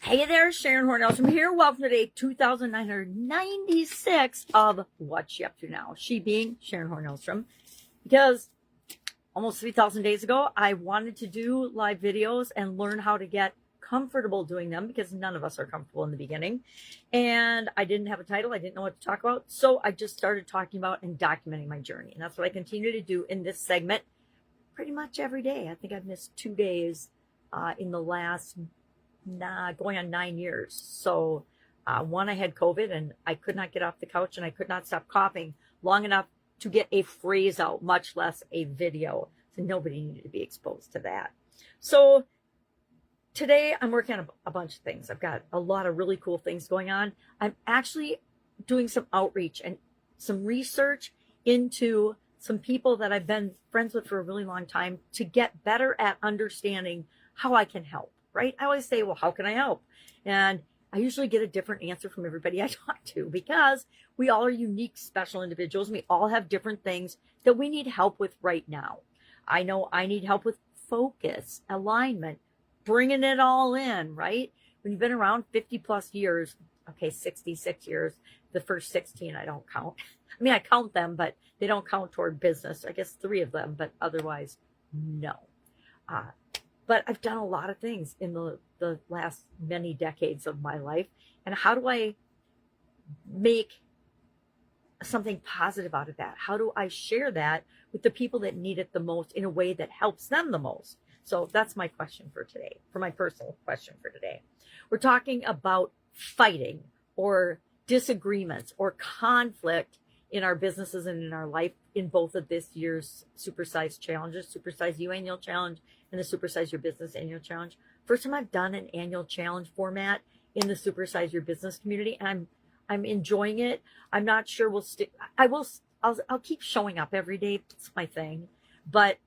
Hey there, Sharon Horne-Ellstrom here. Welcome to day 2996 of What's She Up To Now. She being Sharon Horne-Ellstrom, because almost 3,000 days ago, I wanted to do live videos and learn how to get comfortable doing them, because none of us are comfortable in the beginning. And I didn't have a title. I didn't know what to talk about. So I just started talking about and documenting my journey. And that's what I continue to do in this segment pretty much every day. I think I've missed 2 days in the last going on 9 years. So one, I had COVID and I could not get off the couch and I could not stop coughing long enough to get a phrase out, much less a video. So nobody needed to be exposed to that. So today I'm working on a bunch of things. I've got a lot of really cool things going on. I'm actually doing some outreach and some research into some people that I've been friends with for a really long time to get better at understanding how I can help. Right? I always say, well, how can I help? And I usually get a different answer from everybody I talk to, because we all are unique, special individuals. We all have different things that we need help with right now. I know I need help with focus, alignment, bringing it all in, right? When you've been around 50 plus years, okay, 66 years, the first 16 I don't count. I mean, I count them, but they don't count toward business. I guess 3 of them, but otherwise, no. But I've done a lot of things in the last many decades of my life. And how do I make something positive out of that? How do I share that with the people that need it the most in a way that helps them the most? So that's my question for today, for my personal question for today. We're talking about fighting or disagreements or conflict in our businesses and in our life in both of this year's Supersize challenges, Supersize You Annual Challenge and the Supersize Your Business Annual Challenge. First time I've done an annual challenge format in the Supersize Your Business community, and I'm enjoying it. I'm not sure we'll stick. I'll keep showing up every day. It's my thing. But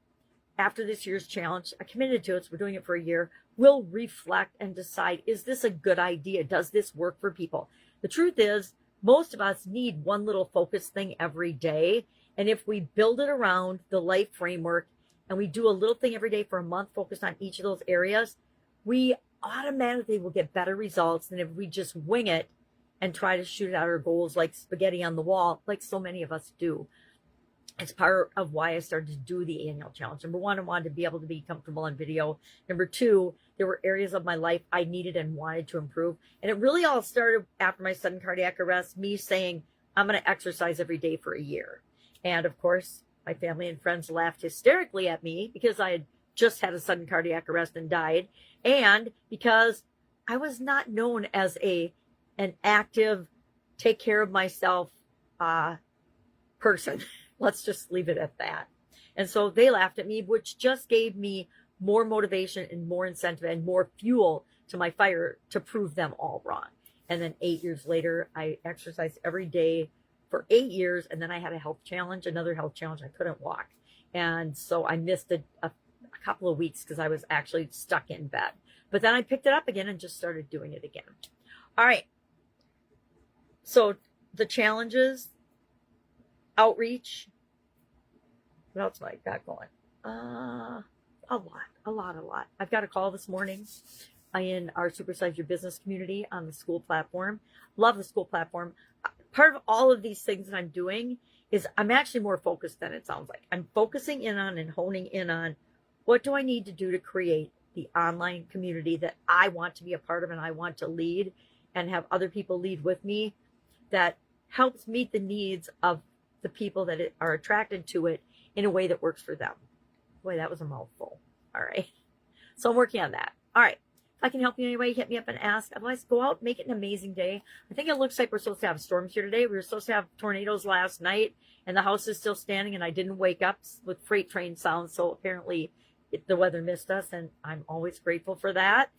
after this year's challenge, I committed to it, so we're doing it for a year. We'll reflect and decide, is this a good idea? Does this work for people? The truth is, most of us need one little focus thing every day. And if we build it around the life framework and we do a little thing every day for a month, focused on each of those areas, we automatically will get better results than if we just wing it and try to shoot at our goals like spaghetti on the wall, like so many of us do. It's part of why I started to do the annual challenge. Number one, I wanted to be able to be comfortable on video. Number two, there were areas of my life I needed and wanted to improve. And it really all started after my sudden cardiac arrest, me saying, I'm going to exercise every day for a year. And of course, my family and friends laughed hysterically at me because I had just had a sudden cardiac arrest and died. And because I was not known as an active, take care of myself person. Let's just leave it at that. And so they laughed at me, which just gave me more motivation and more incentive and more fuel to my fire to prove them all wrong. And then 8 years later, I exercised every day for 8 years. And then I had a health challenge, another health challenge. I couldn't walk. And so I missed a couple of weeks because I was actually stuck in bed. But then I picked it up again and just started doing it again. All right. So the challenges, outreach. What else have I got going? A lot. I've got a call this morning in our Supersize Your Business community on the Skool platform. Love the Skool platform. Part of all of these things that I'm doing is I'm actually more focused than it sounds like. I'm focusing in on and honing in on what do I need to do to create the online community that I want to be a part of and I want to lead and have other people lead with me, that helps meet the needs of the people that are attracted to it in a way that works for them. Boy, that was a mouthful. All right. So I'm working on that. All right. If I can help you in any way, hit me up and ask. Otherwise, go out, make it an amazing day. I think it looks like we're supposed to have storms here today. We were supposed to have tornadoes last night, and the house is still standing, and I didn't wake up with freight train sounds. So apparently the weather missed us, and I'm always grateful for that.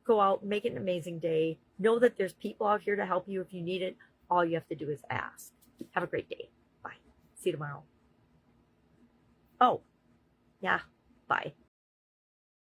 Go out, make it an amazing day. Know that there's people out here to help you if you need it. All you have to do is ask. Have a great day. Bye. See you tomorrow. Oh, yeah. Bye.